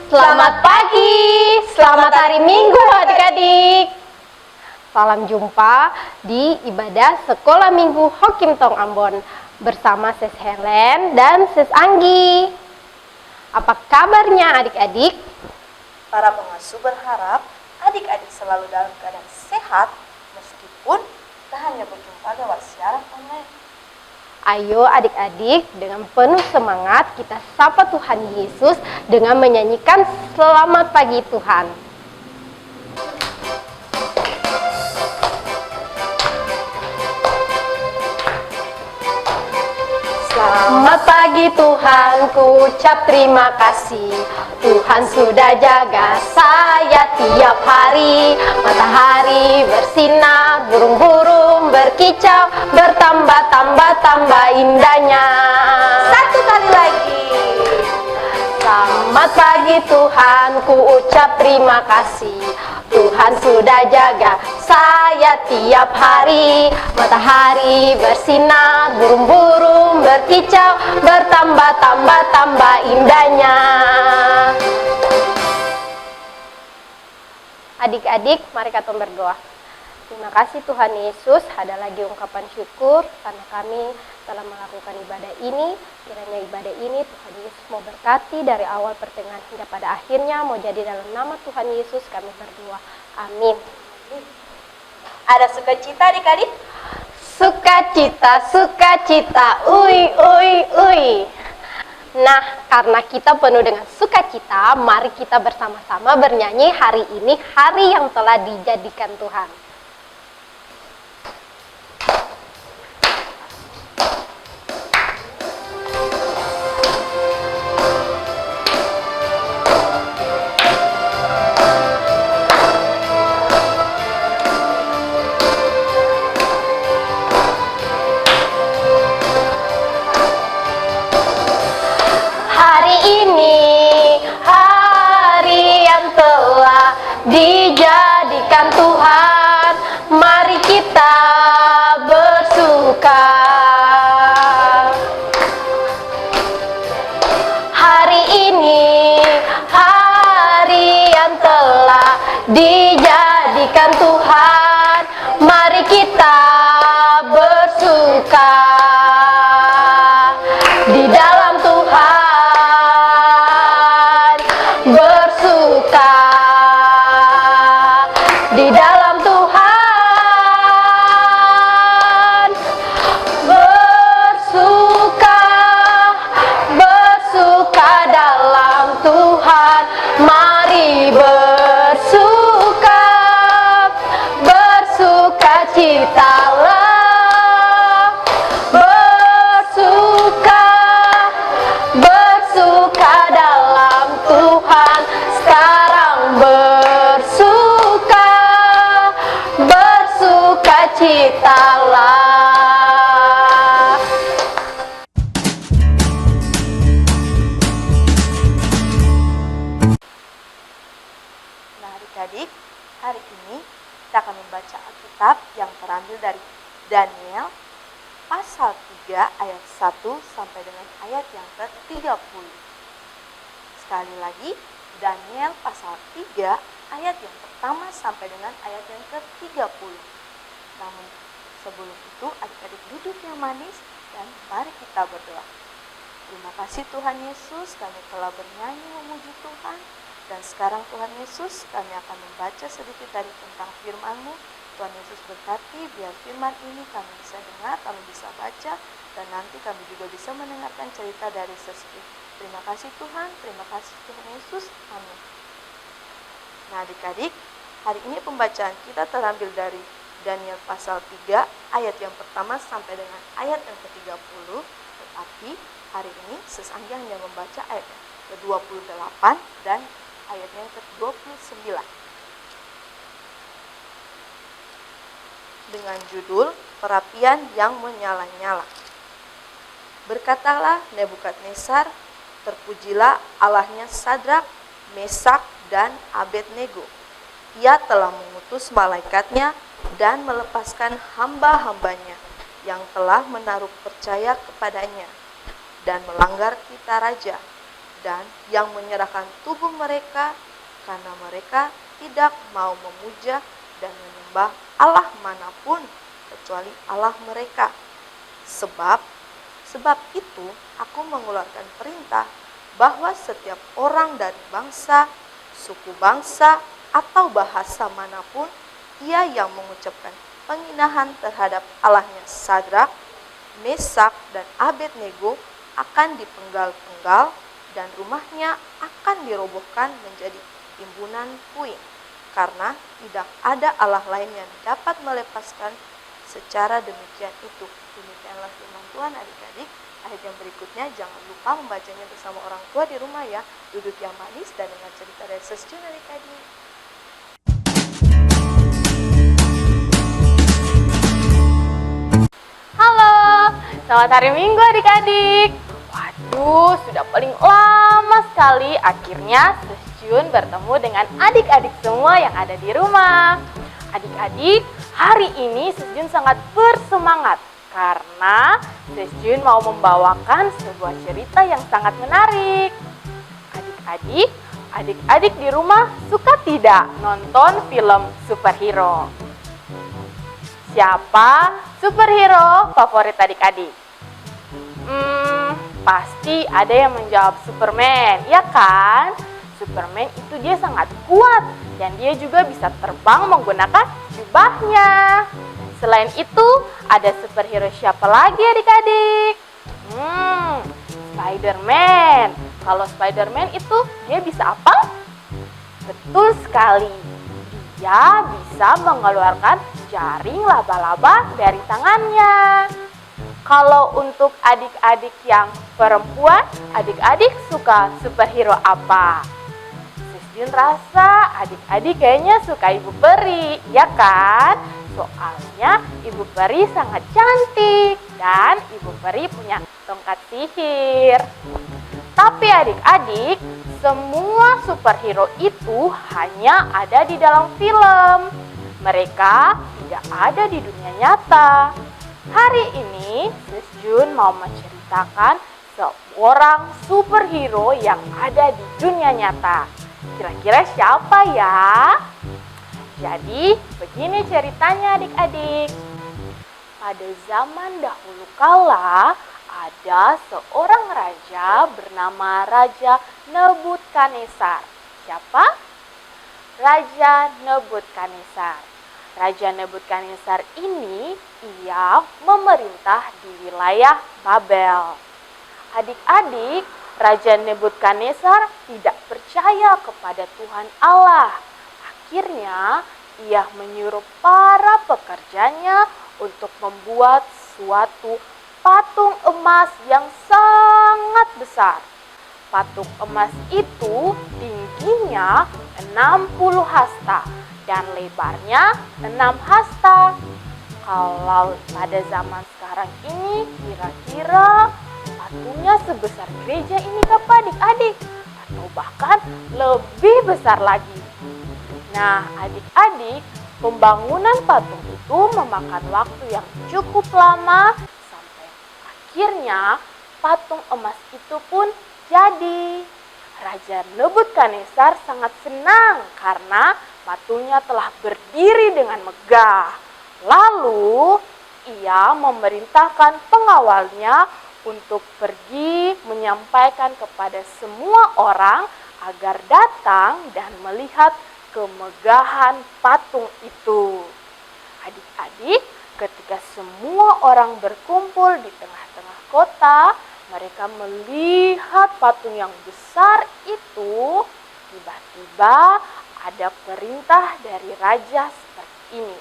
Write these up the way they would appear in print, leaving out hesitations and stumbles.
Selamat pagi, selamat hari Minggu adik-adik. Salam jumpa di ibadah Sekolah Minggu Hokim Tong Ambon bersama Sis Helen dan Sis Anggi. Apa kabarnya adik-adik? Para pengasuh berharap adik-adik selalu dalam keadaan sehat meskipun tak hanya berjumpa lewat siaran online. Ayo adik-adik, dengan penuh semangat kita sapa Tuhan Yesus dengan menyanyikan Selamat Pagi Tuhan. Selamat pagi Tuhan, ku ucap terima kasih. Tuhan sudah jaga saya tiap hari. Matahari bersinar, burung-burung berkicau, bertambah indahnya. Satu kali lagi. Selamat pagi Tuhan, ku ucap terima kasih. Tuhan sudah jaga saya tiap hari. Matahari bersinar, burung-burung berkicau, bertambah indahnya. Adik-adik, mari kita berdoa. Terima kasih Tuhan Yesus, ada lagi ungkapan syukur karena kami telah melakukan ibadah ini. Kiranya ibadah ini Tuhan Yesus mau berkati dari awal pertengahan hingga pada akhirnya. Mau jadi dalam nama Tuhan Yesus kami berdoa. Amin. Ada sukacita adik-adik? Sukacita, ui. Nah, karena kita penuh dengan sukacita, mari kita bersama-sama bernyanyi hari ini, hari yang telah dijadikan Tuhan. Dijadikan Tuhan, mari kita bersuka. Hari ini hari yang telah dijadikan Tuhan, mari kita bersuka di dalam Tuhan, bersuka di dalam Tuhan, bersuka dalam Tuhan, mari bersukacitalah, bersuka dalam Tuhan, sekarang bersukacitalah. Nah adik-adik, hari ini kita akan membaca Alkitab yang terambil dari Daniel pasal 3 ayat 1 sampai dengan ayat yang ke-30. Sekali lagi, Daniel pasal 3 ayat yang pertama sampai dengan ayat yang ke-30. Namun sebelum itu adik-adik duduk yang manis dan mari kita berdoa. Terima kasih Tuhan Yesus, kami telah bernyanyi memuji Tuhan. Dan sekarang Tuhan Yesus, kami akan membaca sedikit dari tentang firman-Mu. Tuhan Yesus berkati, biar firman ini kami bisa dengar, kami bisa baca, dan nanti kami juga bisa mendengarkan cerita dari Sesti. Terima kasih Tuhan, terima kasih Tuhan Yesus. Amin. Nah adik-adik, hari ini pembacaan kita terambil dari Daniel pasal 3 ayat yang pertama sampai dengan ayat yang ke-30. Tetapi hari ini Sis Anggi hanya membaca ayat yang ke-28 dan ayat yang ke-29. Dengan judul Perapian yang Menyala-nyala. Berkatalah Nebukadnezar, terpujilah Allahnya Sadrak, Mesak, dan Abednego. Ia telah mengutus malaikatnya dan melepaskan hamba-hambanya yang telah menaruh percaya kepadanya dan melanggar titah raja dan yang menyerahkan tubuh mereka karena mereka tidak mau memuja dan menyembah Allah manapun kecuali Allah mereka. Sebab itu aku mengeluarkan perintah bahwa setiap orang dari bangsa, suku bangsa, atau bahasa manapun ia yang mengucapkan penghinaan terhadap Allahnya Sadrak, Mesak, dan Abednego akan dipenggal-penggal dan rumahnya akan dirobohkan menjadi timbunan puing, karena tidak ada Allah lain yang dapat melepaskan secara demikian itu. Demikianlah firman Tuhan adik-adik. Ayat yang berikutnya jangan lupa membacanya bersama orang tua di rumah ya. Duduk yang manis dan dengar cerita dari Sesjun adik-adik. Halo, selamat hari Minggu adik-adik. Waduh, sudah paling lama sekali akhirnya Sesjun bertemu dengan adik-adik semua yang ada di rumah. Adik-adik, hari ini Sesjun sangat bersemangat karena Sesjun mau membawakan sebuah cerita yang sangat menarik. Adik-adik di rumah suka tidak nonton film superhero? Siapa superhero favorit adik-adik? Pasti ada yang menjawab Superman, ya kan? Superman itu dia sangat kuat dan dia juga bisa terbang menggunakan jubahnya. Selain itu, ada superhero siapa lagi adik-adik? Spider-Man. Kalau Spider-Man itu dia bisa apa? Betul sekali. Dia bisa mengeluarkan jaring laba-laba dari tangannya. Kalau untuk adik-adik yang perempuan, adik-adik suka superhero apa? Sesjun rasa adik-adik kayaknya suka Ibu Peri, ya kan? Soalnya Ibu Peri sangat cantik dan Ibu Peri punya tongkat sihir. Tapi adik-adik, semua superhero itu hanya ada di dalam film. Mereka tidak ada di dunia nyata. Hari ini, Sesjun mau menceritakan seorang superhero yang ada di dunia nyata. Kira-kira siapa ya? Jadi, begini ceritanya adik-adik. Pada zaman dahulu kala, ada seorang raja bernama Raja Nebukadnezar. Siapa? Raja Nebukadnezar. Raja Nebukadnezar ini ia memerintah di wilayah Babel. Adik-adik, Raja Nebukadnezar tidak percaya kepada Tuhan Allah. Akhirnya, ia menyuruh para pekerjanya untuk membuat suatu patung emas yang sangat besar. Patung emas itu tingginya 60 hasta dan lebarnya 6 hasta. Kalau pada zaman sekarang ini kira-kira patungnya sebesar gereja ini apa adik-adik? Atau bahkan lebih besar lagi. Nah adik-adik, pembangunan patung itu memakan waktu yang cukup lama sampai akhirnya patung emas itu pun jadi. Raja Nebukadnezar sangat senang karena patungnya telah berdiri dengan megah. Lalu ia memerintahkan pengawalnya untuk pergi menyampaikan kepada semua orang agar datang dan melihat kemegahan patung itu. Adik-adik, ketika semua orang berkumpul di tengah-tengah kota, mereka melihat patung yang besar itu. Tiba-tiba ada perintah dari raja seperti ini.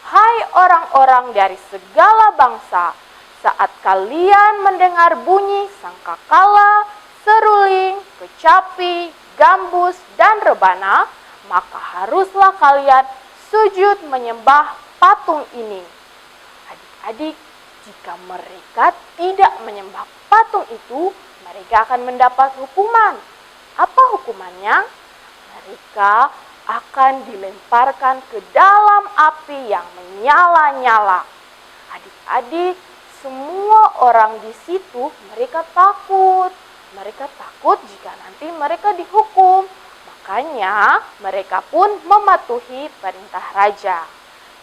Hai orang-orang dari segala bangsa, saat kalian mendengar bunyi sangkakala, seruling, kecapi, gambus, dan rebana, maka haruslah kalian sujud menyembah patung ini. Adik-adik, jika mereka tidak menyembah patung itu, mereka akan mendapat hukuman. Apa hukumannya? Mereka akan dilemparkan ke dalam api yang menyala-nyala. Adik-adik, semua orang di situ mereka takut. Mereka takut jika nanti mereka dihukum. Makanya mereka pun mematuhi perintah raja.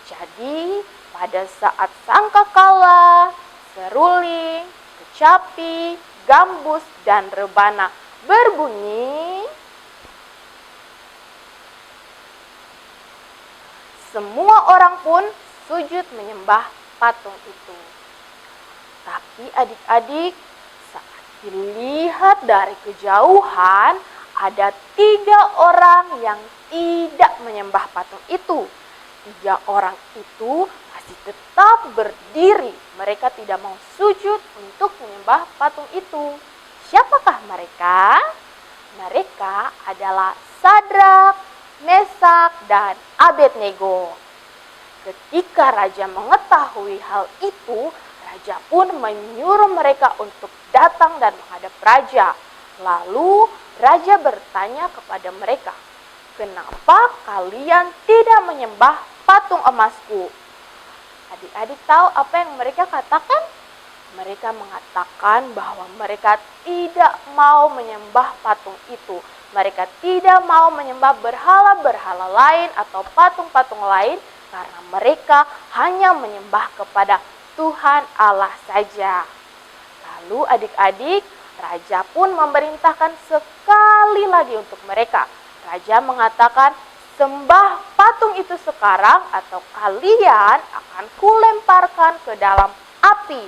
Jadi pada saat sangkakala, seruling, kecapi, gambus, dan rebana berbunyi, semua orang pun sujud menyembah patung itu. Tapi adik-adik, saat dilihat dari kejauhan, ada 3 orang yang tidak menyembah patung itu. 3 orang itu masih tetap berdiri. Mereka tidak mau sujud untuk menyembah patung itu. Siapakah mereka? Mereka adalah Sadrak, Mesak, dan Abednego. Ketika raja mengetahui hal itu, raja pun menyuruh mereka untuk datang dan menghadap raja. Lalu raja bertanya kepada mereka, "Kenapa kalian tidak menyembah patung emasku?" Adik-adik tahu apa yang mereka katakan? Mereka mengatakan bahwa mereka tidak mau menyembah patung itu. Mereka tidak mau menyembah berhala-berhala lain atau patung-patung lain karena mereka hanya menyembah kepada Tuhan Allah saja. Lalu adik-adik, raja pun memerintahkan sekali lagi untuk mereka. Raja mengatakan, "Sembah patung itu sekarang atau kalian akan kulemparkan ke dalam api."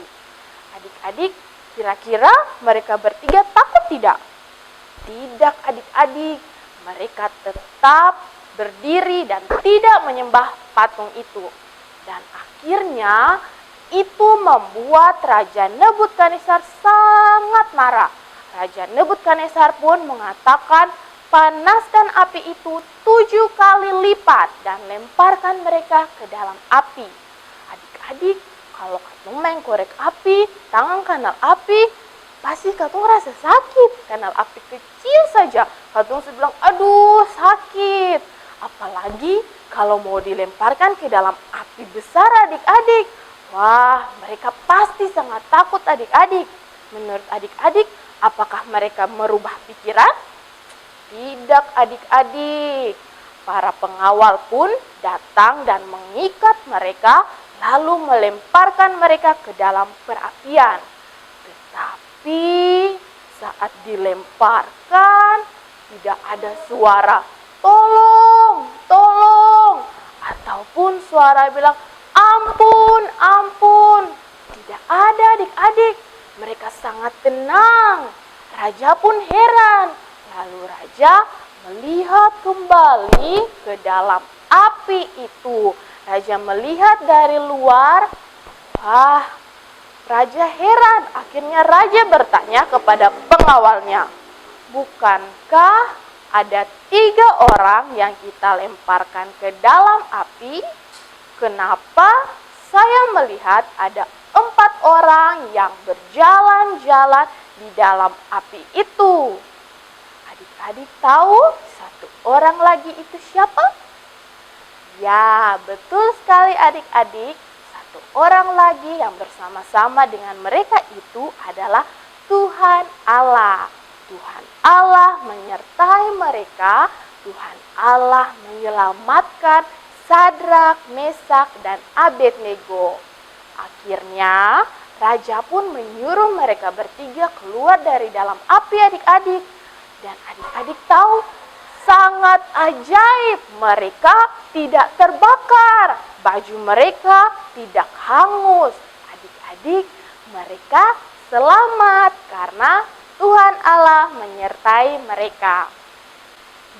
Adik-adik, kira-kira mereka bertiga takut tidak? Tidak adik-adik, mereka tetap berdiri dan tidak menyembah patung itu. Dan akhirnya itu membuat Raja Nebukadnezar sangat marah. Raja Nebukadnezar pun mengatakan, "Panaskan api itu 7 kali lipat dan lemparkan mereka ke dalam api." Adik-adik, kalau katung mengkorek api, tangan kanal api, pasti katung rasa sakit. Kanal api kecil saja, katung bilang, "Aduh sakit." Apalagi kalau mau dilemparkan ke dalam api besar adik-adik. Wah, mereka pasti sangat takut adik-adik. Menurut adik-adik, apakah mereka merubah pikiran? Tidak adik-adik. Para pengawal pun datang dan mengikat mereka, lalu melemparkan mereka ke dalam perapian. Tetapi saat dilemparkan, tidak ada suara "tolong, tolong", ataupun suara bilang "ampun, ampun". Tidak ada adik-adik. Mereka sangat tenang. Raja pun heran. Lalu raja melihat kembali ke dalam api itu. Raja melihat dari luar. Wah, raja heran. Akhirnya raja bertanya kepada pengawalnya, "Bukankah ada 3 orang yang kita lemparkan ke dalam api? Kenapa saya melihat ada 4 orang yang berjalan-jalan di dalam api itu?" Adik-adik tahu 1 orang lagi itu siapa? Ya, betul sekali adik-adik. 1 orang lagi yang bersama-sama dengan mereka itu adalah Tuhan Allah. Tuhan Allah menyertai mereka. Tuhan Allah menyelamatkan Sadrak, Mesak, dan Abednego. Akhirnya raja pun menyuruh mereka bertiga keluar dari dalam api adik-adik. Dan adik-adik tahu, sangat ajaib, mereka tidak terbakar, baju mereka tidak hangus. Adik-adik, mereka selamat karena Tuhan Allah menyertai mereka.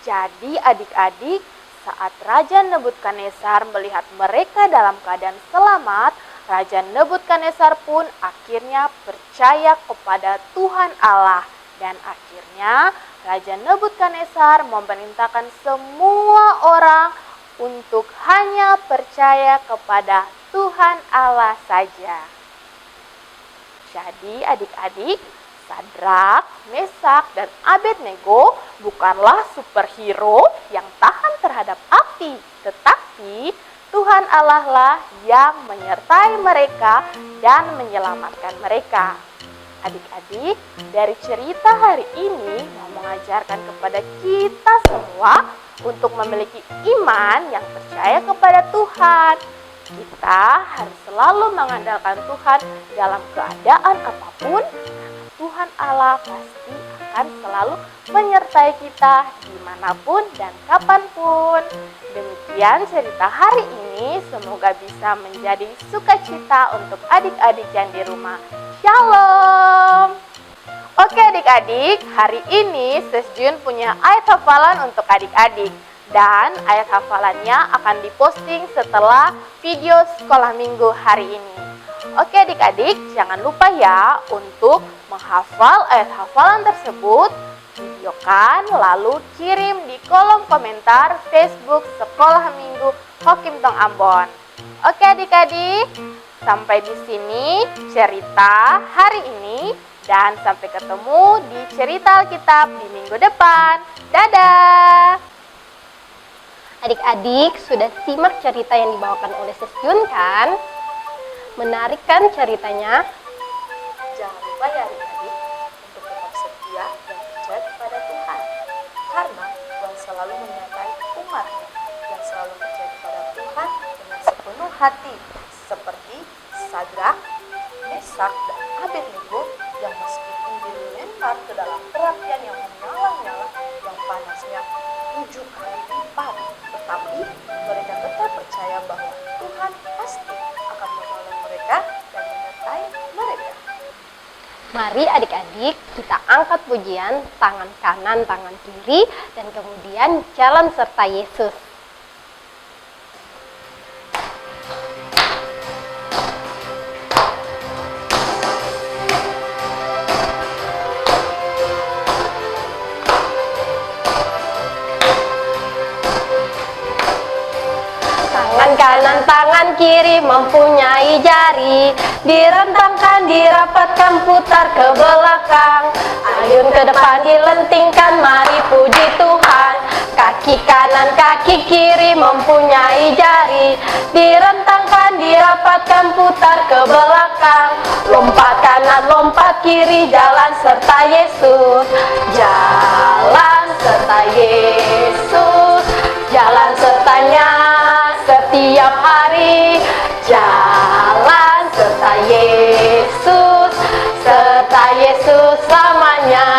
Jadi adik-adik, saat Raja Nebukadnezar melihat mereka dalam keadaan selamat, Raja Nebukadnezar pun akhirnya percaya kepada Tuhan Allah. Dan akhirnya Raja Nebukadnezar memerintahkan semua orang untuk hanya percaya kepada Tuhan Allah saja. Jadi adik-adik, Sadrak, Mesak, dan Abednego bukanlah superhero yang tahan terhadap api, tetapi Tuhan Allah lah yang menyertai mereka dan menyelamatkan mereka. Adik-adik, dari cerita hari ini mau mengajarkan kepada kita semua untuk memiliki iman yang percaya kepada Tuhan. Kita harus selalu mengandalkan Tuhan dalam keadaan apapun, karena Tuhan Allah pasti akan selalu menyertai kita dimanapun dan kapanpun. Demikian cerita hari ini, semoga bisa menjadi sukacita untuk adik-adik yang di rumah. Shalom. Oke adik-adik, hari ini Sis Jun punya ayat hafalan untuk adik-adik. Dan ayat hafalannya akan diposting setelah video sekolah minggu hari ini. Oke adik-adik, jangan lupa ya untuk menghafal ayat hafalan tersebut. Videokan lalu kirim di kolom komentar Facebook Sekolah Minggu Hokim Tong Ambon. Oke adik-adik, sampai di sini cerita hari ini dan sampai ketemu di cerita Alkitab di minggu depan. Dadah! Adik-adik sudah simak cerita yang dibawakan oleh Sis Jun kan? Menarik kan ceritanya? Jangan lupa ya adik-adik untuk tetap setia dan percaya kepada Tuhan. Karena Tuhan selalu menyertai umatnya yang selalu percaya kepada Tuhan dengan sepenuh hati. Seperti Sadrak, Mesak, dan Abednego yang meskipun dilempar ke dalam perapian yang menyala-nyala yang panasnya 7 kali lipat, tetapi mereka tetap percaya bahwa Tuhan pasti akan menolong mereka dan menyertai mereka. Mari adik-adik kita angkat pujian tangan kanan, tangan kiri, dan kemudian jalan serta Yesus. Kanan tangan kiri mempunyai jari, direntangkan, dirapatkan, putar ke belakang, ayun ke depan dilentingkan, mari puji Tuhan. Kaki kanan kaki kiri mempunyai jari, direntangkan, dirapatkan, putar ke belakang, lompat kanan lompat kiri, jalan serta Yesus, jalan serta Yesus, jalan sertanya setiap hari, jalan serta Yesus selamanya.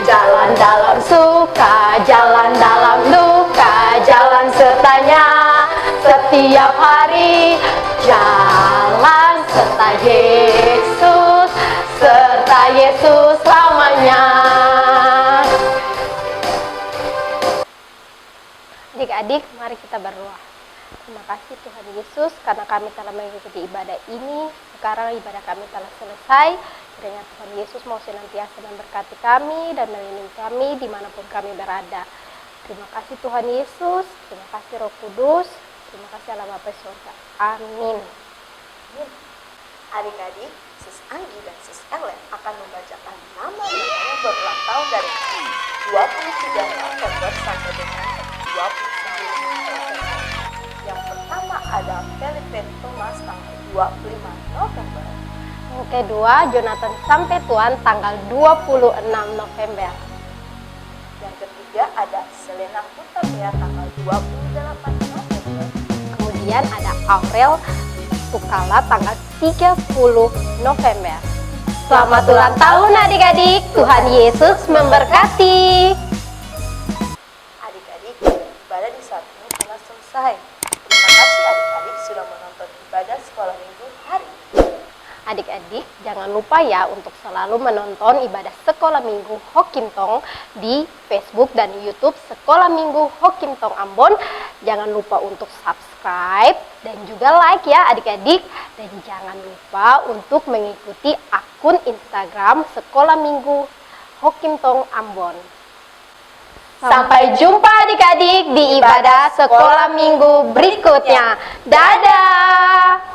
Jalan dalam suka, jalan dalam duka, jalan sertanya setiap hari, jalan serta Yesus selamanya. Adik-adik, mari kita berdoa. Terima kasih Tuhan Yesus karena kami telah mengikuti ibadah ini. Sekarang ibadah kami telah selesai. Kiranya Tuhan Yesus mau senantiasa memberkati kami dan melindungi kami dimanapun kami berada. Terima kasih Tuhan Yesus. Terima kasih Roh Kudus. Terima kasih Allah Bapa surga. Amin. Adik-adik, Sis Anggi dan Sis Ellen akan membacakan nama-nama yang berulang tahun dari 23 November sampai dengan 29 November. Yang pertama ada Felipe Thomas tanggal 25 November. Yang kedua, Jonathan Sampai Tuan tanggal 26 November. Yang ketiga ada Selena Hutapea tanggal 28 November. Kemudian ada Aurel Sukala tanggal 30 November. Selamat ulang tahun adik-adik. Tuhan Yesus memberkati. Adik-adik, ibadah di saat ini telah selesai. Terima kasih adik-adik sudah menonton ibadah sekolah minggu hari ini. Adik-adik, jangan lupa ya untuk selalu menonton ibadah Sekolah Minggu Hokim Tong di Facebook dan YouTube Sekolah Minggu Hokim Tong Ambon. Jangan lupa untuk subscribe dan juga like ya adik-adik. Dan jangan lupa untuk mengikuti akun Instagram Sekolah Minggu Hokim Tong Ambon. Sampai jumpa adik-adik di ibadah Sekolah Minggu berikutnya. Dadah!